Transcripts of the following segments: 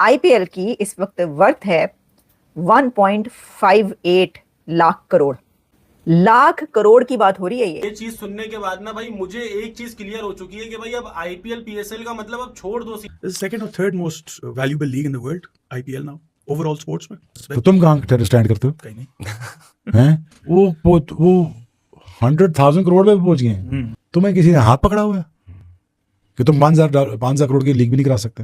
IPL की इस वक्त वर्थ है 1.58 लाख करोड़ की बात हो रही है। ये चीज सुनने के बाद ना भाई मुझे एक चीज क्लियर हो चुकी है कि भाई अब आईपीएल पीएसएल का मतलब अब छोड़ दो। सेकंड और third most valuable league in the world IPL now overall sports में। तो तुम कहाँ स्टैंड करते हो? कहीं नहीं हैं? वो 100,000 करोड़ पे पहुंच गए हैं। तुम्हें किसी ने हाथ पकड़ा हुआ है कि तुम 5,000 करोड़ की लीग भी नहीं करा सकते?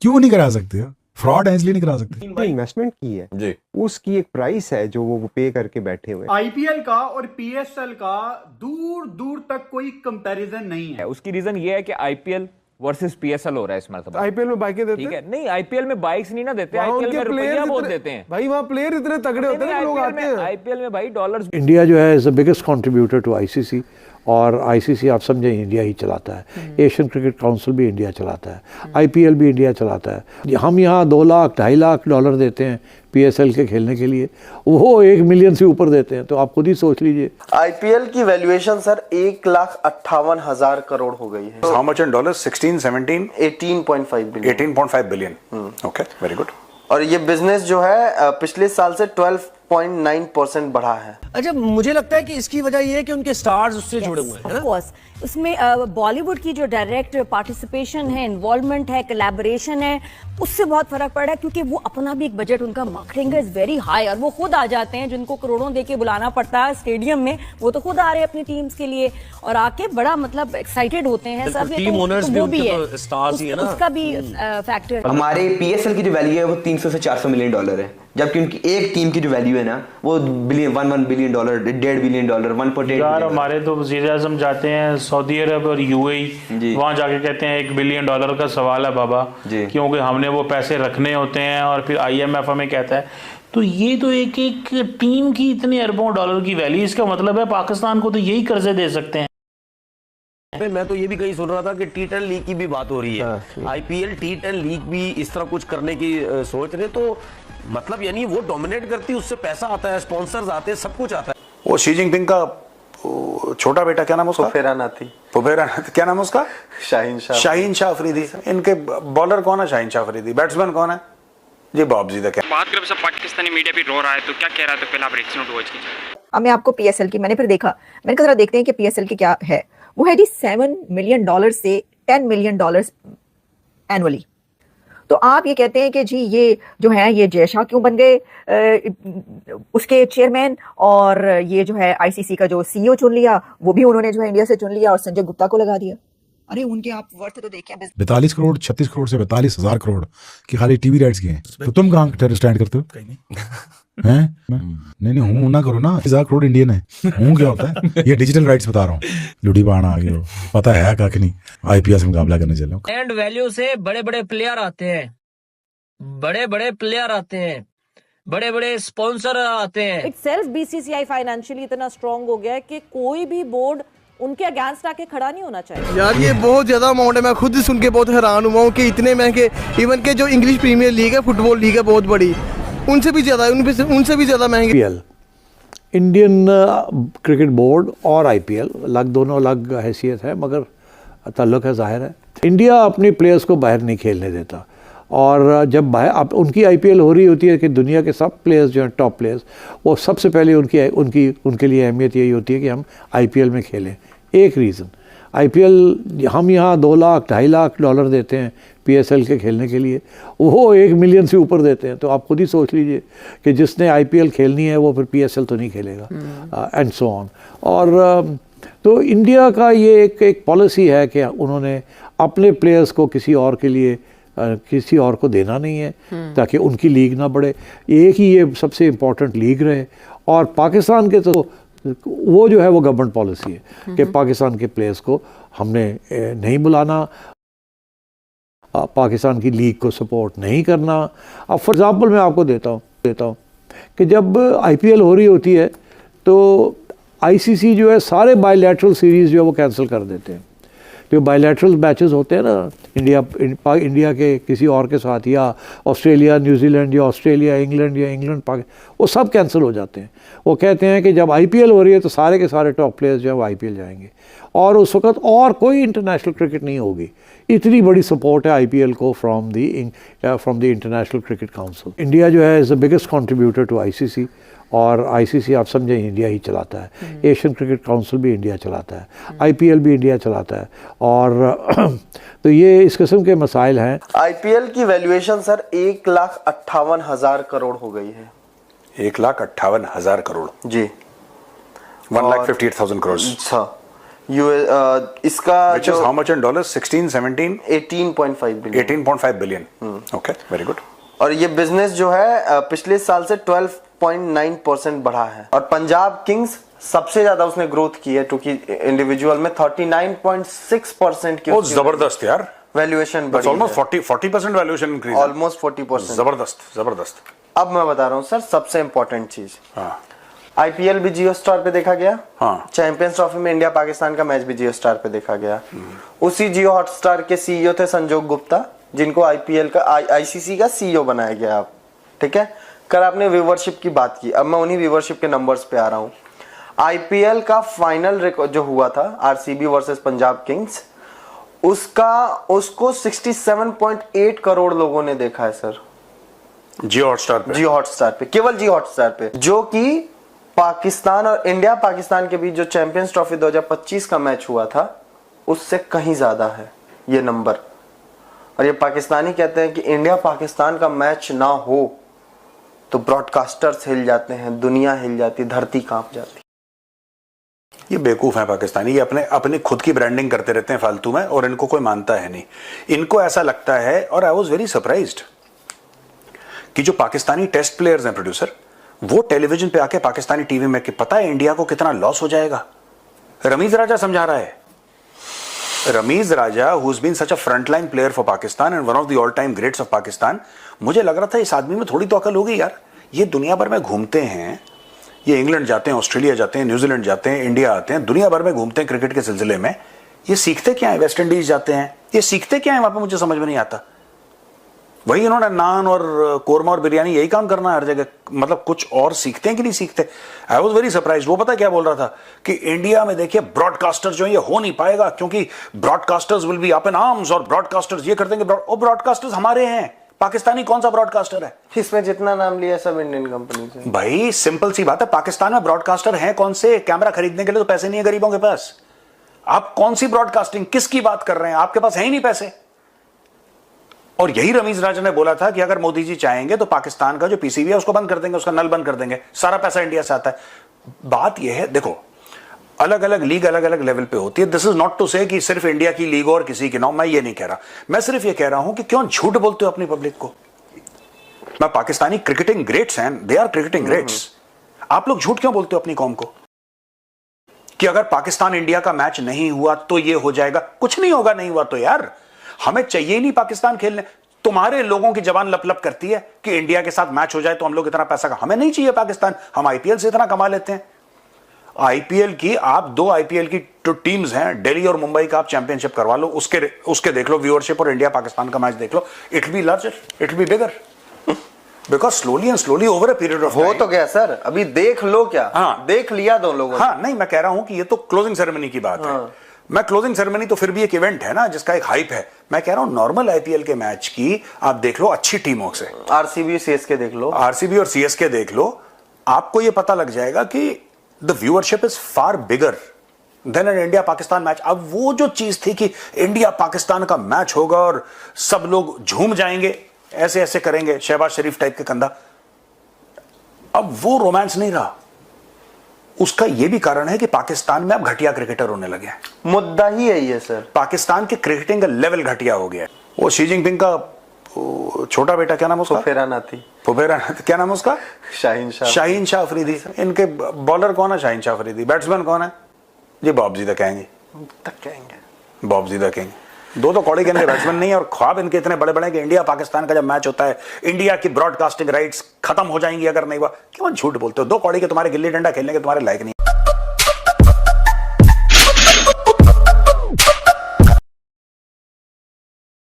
क्यों नहीं करा सकते? फ्रॉड है इसलिए नहीं करा सकते। इन्वेस्टमेंट की है जी, उसकी एक प्राइस है जो वो पे करके बैठे हुए। आईपीएल का और पीएसएल का दूर दूर तक कोई कंपैरिजन नहीं है। उसकी रीजन ये है कि आईपीएल वर्सेस पीएसएल हो रहा है इस मरतबा। आईपीएल में बाइकें देते हैं, ठीक है? नहीं, आईपीएल में बाइक्स नहीं ना देते, आईपीएल में रुपया बहुत देते हैं भाई। वहाँ प्लेयर इतने तगड़े होते हैं, लोग आते हैं। आईपीएल में भाई डॉलर्स। इंडिया जो है is the biggest contributor to ICC, और आईसीसी आप समझें इंडिया ही चलाता है। एशियन क्रिकेट काउंसिल भी इंडिया चलाता है, आईपीएल भी इंडिया चलाता है। हम यहाँ 2 लाख $2.5 लाख देते हैं पीएसएल के खेलने के लिए, वो 1 मिलियन से ऊपर देते हैं। तो आप खुद ही सोच लीजिए। आईपीएल की वैल्यूएशन सर 1,58,000 करोड़ हो गई है। How much in dollars? 16, 17, 18.5 billion. 18.5 billion. Okay, very good. और ये बिजनेस जो है पिछले साल से 12.9% बढ़ा है। अच्छा, मुझे लगता है कि इसकी वजह ये है कि उनके स्टार्स उससे जुड़े हुए हैं। ऑफ कोर्स उसमें बॉलीवुड की जो डायरेक्ट पार्टिसिपेशन है, इन्वॉल्वमेंट है, कोलैबोरेशन है, उससे बहुत फर्क पड़ रहा है। क्योंकि वो अपना भी एक बजट, उनका मार्केटिंग इज वेरी हाई, और वो खुद आ जाते हैं जिनको करोड़ों देके बुलाना पड़ता है स्टेडियम में, वो तो खुद आ रहे हैं अपनी टीम्स के लिए और आके बड़ा मतलब एक्साइटेड होते हैं सब। टीम ओनर्स भी उनके स्टार्स ही है ना, उसका भी फैक्टर। हमारे पीएसएल की जो वैल्यू है वो 300 से 400 मिलियन डॉलर है, जबकि उनकी एक टीम की जो वैल्यू है ना वो $1 बिलियन, $1 बिलियन, $1.5 बिलियन, 1.8 यार हमारे तो वज़ीर आज़म जाते हैं सऊदी अरब और यूएई, वहाँ जाके कहते हैं $1 बिलियन का सवाल है बाबा, क्योंकि हमने वो पैसे रखने होते हैं, और फिर आईएमएफ हमें कहता है। तो ये तो एक टीम की इतने अरबों डॉलर की वैल्यू, इसका मतलब है पाकिस्तान को तो यही कर्जे दे सकते हैं। मैं तो ये भी कहीं सुन रहा था कि T10 लीग की भी बात हो रही है। आईपीएल T10 लीग भी इस तरह कुछ करने की सोच रहे, तो मतलब यानी वो डोमिनेट करती है, उससे पैसा आता है, स्पॉन्सर्स आते हैं, सब कुछ आता है। वो शी जिनपिंग का छोटा बेटा, क्या नाम है उसका? फुफेरा नाती। क्या नाम है उसका? शाहीन शाह अफरीदी। इनके बॉलर कौन है? शाहीन शाह अफरीदी। बैट्समैन कौन है? जी बॉब जी। क्या बात करें, सब पाकिस्तानी मीडिया भी रो रहा है, तो क्या कह रहा है? तो पहले आप रिएक्शन वॉच कीजिए। अब मैं आपको पीएसएल की, मैंने फिर देखा, मैंने कहा जरा देखते हैं कि पीएसएल की क्या है। वो है जी $7 मिलियन से $10 मिलियन एनुअली। तो आप ये कहते हैं कि जी ये जो है ये जय शाह क्यों बन गए उसके चेयरमैन, और ये जो है आईसीसी का जो सीईओ चुन लिया, वो भी उन्होंने जो है इंडिया से चुन लिया और संजय गुप्ता को लगा दिया। अरे उनके आप वर्थ तो देखें, 42 करोड़ 36 करोड़ से 42,000 करोड़ की खाली टीवी राइट्स की हैं। तो तुम कहाँ स्टैंड करते हो? कहीं नहीं हैं? नहीं हूँ ना करो ना। 1,000 करोड़ इंडियन है, हूँ क्या होता है? ये डिजिटल राइट्स बता रहा हूँ। लुड़ी बाण आ गए, पता है कख नहीं। आईपीएल से मुकाबला करने चले। लैंड वैल्यू से बड़े बड़े प्लेयर आते हैं, बड़े बड़े स्पॉन्सर आते हैं। इटसेल्फ बीसीसीआई फाइनेंशियली इतना स्ट्रांग हो गया है कि कोई भी बोर्ड उनके अगेंस्ट आके खड़ा नहीं होना चाहिए। यार ये बहुत ज्यादा अमाउंट है, मैं खुद सुन के बहुत हैरान हुआ हूँ कि इतने महंगे। इवन के जो इंग्लिश प्रीमियर लीग है, फुटबॉल लीग है बहुत बड़ी, उनसे भी ज्यादा महंगे। इंडियन क्रिकेट बोर्ड और आईपीएल दोनों अलग हैसियत है, मगर ताल्लुक है, जाहिर है। इंडिया अपने प्लेयर्स को बाहर नहीं खेलने देता, और जब बाहर उनकी आईपीएल हो रही होती है कि दुनिया के सब प्लेयर्स जो हैं टॉप प्लेयर्स, वो सबसे पहले उनके लिए अहमियत यही होती है कि हम आईपीएल में खेलें। एक रीज़न आईपीएल, हम यहाँ 2 लाख $2.5 लाख देते हैं पीएसएल के खेलने के लिए, वो 1 मिलियन से ऊपर देते हैं। तो आप खुद ही सोच लीजिए कि जिसने आईपीएल खेलनी है वो फिर पीएसएल तो नहीं खेलेगा, एंड सो ऑन। और तो इंडिया का ये एक पॉलिसी है कि उन्होंने अपने प्लेयर्स को किसी और को देना नहीं है, ताकि उनकी लीग ना बढ़े। एक ही ये सबसे इम्पोर्टेंट लीग रहे। और पाकिस्तान के तो वो जो है वो गवर्नमेंट पॉलिसी है कि पाकिस्तान के प्लेयर्स को हमने नहीं बुलाना, पाकिस्तान की लीग को सपोर्ट नहीं करना। अब फॉर एग्ज़ाम्पल मैं आपको देता हूँ कि जब आईपीएल हो रही होती है तो आईसीसी जो है सारे बायलैटरल सीरीज़ जो है वो कैंसिल कर देते हैं। जो बायलैटरल मैचेस होते हैं ना इंडिया के किसी और के साथ, या ऑस्ट्रेलिया न्यूजीलैंड, या ऑस्ट्रेलिया इंग्लैंड, या इंग्लैंड पाकिस्तान, वो सब कैंसिल हो जाते हैं। वो कहते हैं कि जब आईपीएल हो रही है तो सारे के सारे टॉप प्लेयर्स जो है वो आईपीएल जाएंगे, और उस वक्त और कोई इंटरनेशनल क्रिकेट नहीं होगी। इतनी बड़ी सपोर्ट है आईपीएल को from the International Cricket Council. India जो है is the biggest contributor to ICC, और आईसीसी आप समझें इंडिया ही चलाता है। एशियन क्रिकेट काउंसिल भी इंडिया चलाता है, आईपीएल भी इंडिया चलाता है, और तो ये इस किस्म के मसाइल हैं। आईपीएल की वैल्यूएशन सर 1,58,000 करोड़ हो गई है। 1,58,000 करोड़ जी, 1,58,000 करोड़। इसका Which is how much in dollars? 16, 17? 18.5 billion. 18.5 billion. Okay, very good. और ये बिजनेस जो है पिछले साल से 12.9% बढ़ा है, और पंजाब किंग्स सबसे ज्यादा उसने ग्रोथ की है, क्योंकि इंडिविजुअल में 39.6% की जबरदस्त यार वैल्यूएशन बढ़ी है। Almost 40% valuation increase, almost 40%। जबरदस्त। अब मैं बता रहा हूँ सर सबसे इंपॉर्टेंट चीज, आईपीएल भी जियो स्टार पे देखा गया, चैंपियंस ट्रॉफी में इंडिया पाकिस्तान का मैच भी जियो स्टार पे देखा गया। उसी जियो हॉटस्टार के सीईओ थे संजोग गुप्ता, जिनको आईपीएल का आईसीसी का सीईओ बनाया गया। आप ठीक है, कल आपने व्यूवरशिप की बात की, अब मैं उन्हीं व्यूवरशिप के नंबर्स पे आ रहा हूँ। आईपीएल का फाइनल रिकॉर्ड जो हुआ था आरसीबी वर्सेस पंजाब किंग्स, उसको 67.8 करोड़ लोगों ने देखा है सर, जियो हॉटस्टार पे, केवल जियो हॉटस्टार पे, जो कि पाकिस्तान और इंडिया पाकिस्तान के बीच जो चैंपियंस ट्रॉफी 2025 का मैच हुआ था उससे कहीं ज्यादा है ये नंबर। और ये पाकिस्तानी कहते हैं कि इंडिया पाकिस्तान का मैच ना हो तो ब्रॉडकास्टर्स हिल जाते हैं, दुनिया हिल जाती, धरती कांप जाती। ये बेवकूफ है पाकिस्तानी, ये अपनी खुद की ब्रांडिंग करते रहते हैं फालतू में, और इनको कोई मानता है नहीं। इनको ऐसा लगता है, और आई वाज वेरी सरप्राइज्ड कि जो पाकिस्तानी टेस्ट प्लेयर्स हैं प्रोड्यूसर, वो टेलीविजन पे आके पाकिस्तानी टीवी में कि पता है इंडिया को कितना लॉस हो जाएगा। रमीज राजा समझा रहा है, Ramiz Raja who has been such a frontline player for Pakistan and one of the all time greats of Pakistan. मुझे लग रहा था इस आदमी में थोड़ी तो अकल होगी यार, ये दुनिया भर में घूमते हैं, ये इंग्लैंड जाते हैं, ऑस्ट्रेलिया जाते हैं, न्यूजीलैंड जाते हैं, इंडिया आते हैं, दुनिया भर में घूमते हैं क्रिकेट के सिलसिले में। ये सीखते क्या है? वेस्ट इंडीज जाते हैं, ये सीखते क्या है वहां पर? मुझे समझ में नहीं आता। वही इन्होंने नान और कोरमा और बिरयानी यही काम करना है हर जगह, मतलब कुछ और सीखते हैं कि नहीं सीखते? I was very surprise. वो पता क्या बोल रहा था कि इंडिया में देखिए ब्रॉडकास्टर जो है ये हो नहीं पाएगा, क्योंकि broadcasters will be up in arms, और ब्रॉडकास्टर्स ये कर देंगे। और ब्रॉडकास्टर्स हमारे हैं, पाकिस्तानी कौन सा ब्रॉडकास्टर है? इसमें जितना नाम लिया सब इंडियन कंपनी से। भाई सिंपल सी बात है, पाकिस्तान में ब्रॉडकास्टर हैं कौन से? कैमरा खरीदने के लिए तो पैसे नहीं है गरीबों के पास। आप कौन सी ब्रॉडकास्टिंग, किसकी बात कर रहे हैं? आपके पास है ही नहीं पैसे। और यही रमीज राजा ने बोला था कि अगर मोदी जी चाहेंगे तो पाकिस्तान का जो पीसीबी है उसको बंद कर देंगे, उसका नल बंद कर देंगे, सारा पैसा इंडिया से आता है। बात यह है, देखो अलग अलग लीग अलग अलग लेवल पे होती है। दिस इज नॉट टू से कि सिर्फ इंडिया की लीग और किसी की ना, मैं ये नहीं कह रहा। मैं सिर्फ ये कह रहा हूं कि क्यों झूठ बोलते हो अपनी पब्लिक को। मैं पाकिस्तानी क्रिकेटिंग ग्रेट्स हैं, दे आर क्रिकेटिंग ग्रेट्स। आप लोग झूठ क्यों बोलते हो अपनी कौम को कि अगर पाकिस्तान इंडिया का मैच नहीं हुआ तो ये हो जाएगा? कुछ नहीं होगा, नहीं हुआ तो यार हमें चाहिए ही नहीं पाकिस्तान खेलने। तुम्हारे लोगों की जबान लप लप करती है कि इंडिया के साथ मैच हो जाए तो हम लोग इतना पैसा का, हमें नहीं चाहिए पाकिस्तान, हम आईपीएल से इतना कमा लेते हैं। आईपीएल की आप दो आईपीएल की जो टीम्स हैं, दिल्ली और मुंबई का आप चैंपियनशिप करवा लो, उसके देख लो व्यूअरशिप, और इंडिया पाकिस्तान का मैच देख लो, it will be larger, it will be bigger, because slowly and slowly over a period of हो तो गया सर, अभी देख लो क्या। हाँ, देख लिया दो लोगों। हाँ नहीं, मैं कह रहा हूं कि ये तो क्लोजिंग सेरेमनी की बात है। मैं क्लोजिंग सेरेमनी तो फिर भी एक इवेंट है ना जिसका एक हाइप है। मैं कह रहा हूं नॉर्मल आईपीएल के मैच की आप देख लो अच्छी टीमों से, आरसीबी सीएसके देख लो, आरसीबी और सीएसके देख लो, आपको यह पता लग जाएगा कि the viewership is far bigger than an India Pakistan match. अब वो जो चीज थी कि इंडिया पाकिस्तान का मैच होगा और सब लोग झूम जाएंगे, ऐसे ऐसे करेंगे शहबाज शरीफ टाइप के कंधा, अब वो रोमांस नहीं रहा। उसका यह भी कारण है कि पाकिस्तान में अब घटिया क्रिकेटर होने लगे हैं। मुद्दा ही है ये सर, पाकिस्तान के क्रिकेटिंग का लेवल घटिया हो गया है। वो शी जिनपिंग का छोटा बेटा, क्या नाम है उसका? फुफेरा नाती, क्या नाम है उसका? शाहीन शाह अफरीदी। इनके बॉलर कौन है? शाहीन शाह अफरीदी। बैट्समैन कौन है? जी Bobji the king, Bobji the king. दो तो कौड़ी के इनके बैट्समैन नहीं है, और ख्वाब इनके इतने बड़े बड़े कि इंडिया पाकिस्तान का जब मैच होता है इंडिया की ब्रॉडकास्टिंग राइट्स खत्म हो जाएंगी अगर नहीं हुआ। क्यों झूठ बोलते हो? दो कौड़ी के तुम्हारे गिल्ली डंडा खेलने के तुम्हारे लायक नहीं।